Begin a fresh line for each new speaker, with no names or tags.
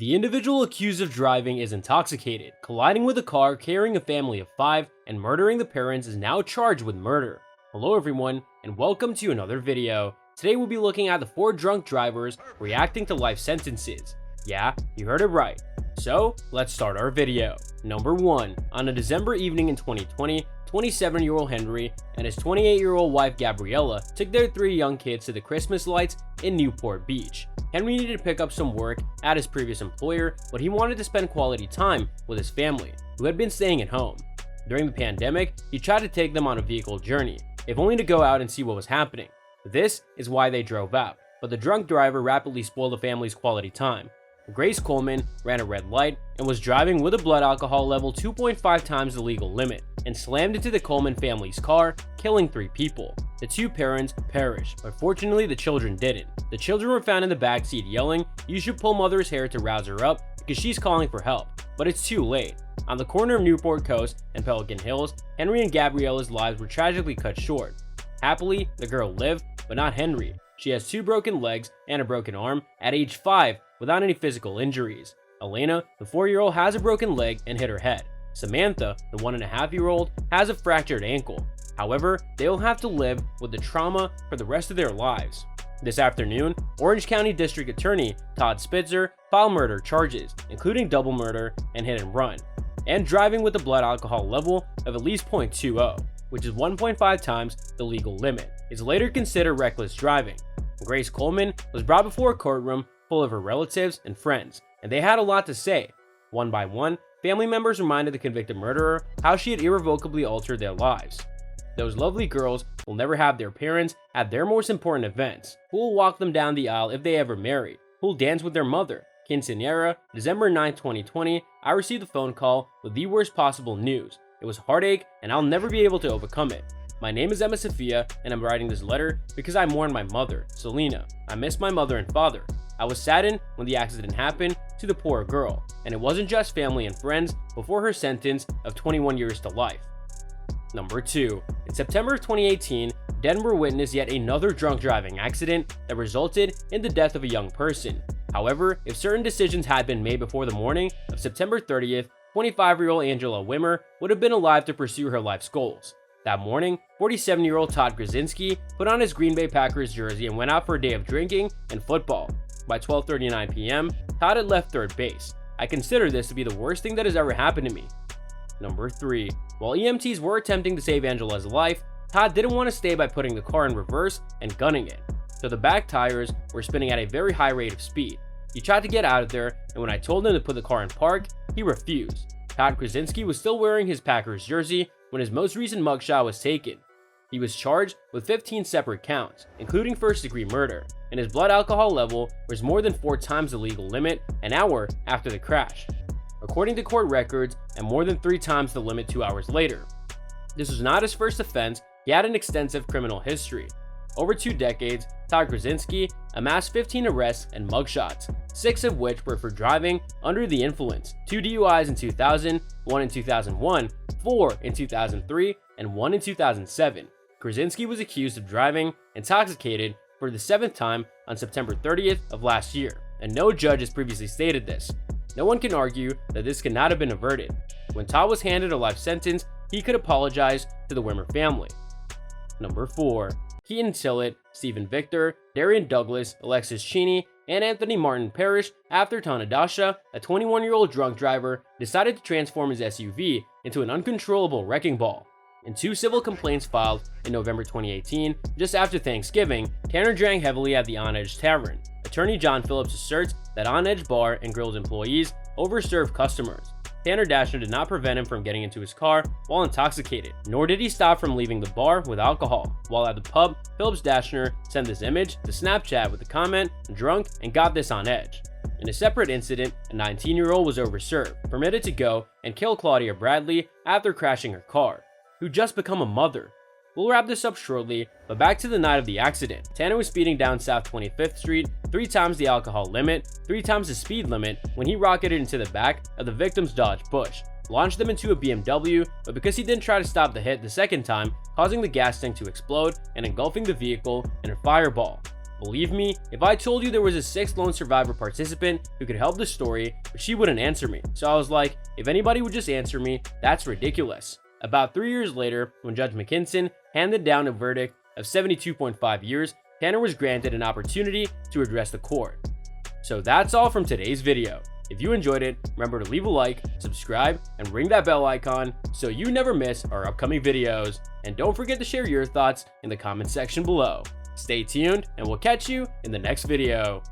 The individual accused of driving is intoxicated, colliding with a car carrying a family of 5, and murdering the parents is now charged with murder. Hello everyone, and welcome to another video. Today we'll be looking at the 4 drunk drivers reacting to life sentences. Yeah, you heard it right. So, let's start our video. Number 1. On a December evening in 2020, 27-year-old Henry and his 28-year-old wife Gabriella took their 3 young kids to the Christmas lights in Newport Beach. Henry needed to pick up some work at his previous employer, but he wanted to spend quality time with his family, who had been staying at home. During the pandemic, he tried to take them on a vehicle journey, if only to go out and see what was happening. This is why they drove out, but the drunk driver rapidly spoiled the family's quality time. Grace Coleman ran a red light and was driving with a blood alcohol level 2.5 times the legal limit and slammed into the Coleman family's car, killing 3 people. The 2 parents perished, but fortunately the children didn't. The children were found in the backseat yelling, "You should pull mother's hair to rouse her up because she's calling for help," but it's too late. On the corner of Newport Coast and Pelican Hills, Henry and Gabriella's lives were tragically cut short. Happily, the girl lived, but not Henry. She has 2 broken legs and a broken arm at age 5 without any physical injuries. Elena, the 4-year-old, has a broken leg and hit her head. Samantha, the 1.5-year-old, has a fractured ankle. However, they will have to live with the trauma for the rest of their lives. This afternoon, Orange County District Attorney Todd Spitzer filed murder charges, including double murder and hit and run, and driving with a blood alcohol level of at least 0.20, which is 1.5 times the legal limit. It's later considered reckless driving. Grace Coleman was brought before a courtroom full of her relatives and friends, and they had a lot to say. One by one, family members reminded the convicted murderer how she had irrevocably altered their lives. Those lovely girls will never have their parents at their most important events. Who will walk them down the aisle if they ever marry? Who will dance with their mother? Quinceañera, December 9, 2020, I received a phone call with the worst possible news. It was heartache, and I'll never be able to overcome it. My name is Emma Sophia, and I'm writing this letter because I mourn my mother, Selena. I miss my mother and father. I was saddened when the accident happened to the poor girl, and it wasn't just family and friends before her sentence of 21 years to life. Number 2. In September of 2018, Denver witnessed yet another drunk driving accident that resulted in the death of a young person. However, if certain decisions had been made before the morning of September 30th, 25-year-old Angela Wimmer would have been alive to pursue her life's goals. That morning, 47-year-old Todd Krasinski put on his Green Bay Packers jersey and went out for a day of drinking and football. By 12:39 p.m., Todd had left third base. I consider this to be the worst thing that has ever happened to me. Number 3. While EMTs were attempting to save Angela's life, Todd didn't want to stay by putting the car in reverse and gunning it, so the back tires were spinning at a very high rate of speed. He tried to get out of there, and when I told him to put the car in park, he refused. Todd Krasinski was still wearing his Packers jersey when his most recent mugshot was taken. He was charged with 15 separate counts, including first-degree murder, and his blood alcohol level was more than 4 times the legal limit an hour after the crash, according to court records, and more than 3 times the limit 2 hours later. This was not his first offense. He had an extensive criminal history. Over 2 decades, Todd Krasinski amassed 15 arrests and mugshots, 6 of which were for driving under the influence, 2 DUIs in 2000, 1 in 2001, 4 in 2003, and 1 in 2007. Krasinski was accused of driving intoxicated for the 7th time on September 30th of last year, and no judge has previously stated this. No one can argue that this could not have been averted. When Todd was handed a life sentence, he could apologize to the Wimmer family. Number 4. Keaton Tillett, Stephen Victor, Darian Douglas, Alexis Cheney, and Anthony Martin perished after Tanadasha, a 21-year-old drunk driver, decided to transform his SUV into an uncontrollable wrecking ball. In 2 civil complaints filed in November 2018, just after Thanksgiving, Tanner drank heavily at the On Edge Tavern. Attorney John Phillips asserts that On Edge Bar and Grill's employees overserved customers. Tanner Dashner did not prevent him from getting into his car while intoxicated, nor did he stop from leaving the bar with alcohol. While at the pub, Phillips Dashner sent this image to Snapchat with the comment, "Drunk and got this on Edge." In a separate incident, a 19-year-old was overserved, permitted to go and kill Claudia Bradley after crashing her car, who just become a mother. We'll wrap this up shortly, but back to the night of the accident. Tanner was speeding down South 25th Street, 3 times the alcohol limit, 3 times the speed limit, when he rocketed into the back of the victim's Dodge Bush, launched them into a BMW, but because he didn't try to stop the hit the second time, causing the gas tank to explode and engulfing the vehicle in a fireball. Believe me, if I told you there was a 6th lone survivor participant who could help the story, but she wouldn't answer me. So I was like, if anybody would just answer me, that's ridiculous. About 3 years later, when Judge McKinson handed down a verdict of 72.5 years, Tanner was granted an opportunity to address the court. So that's all from today's video. If you enjoyed it, remember to leave a like, subscribe, and ring that bell icon so you never miss our upcoming videos. And don't forget to share your thoughts in the comment section below. Stay tuned, and we'll catch you in the next video.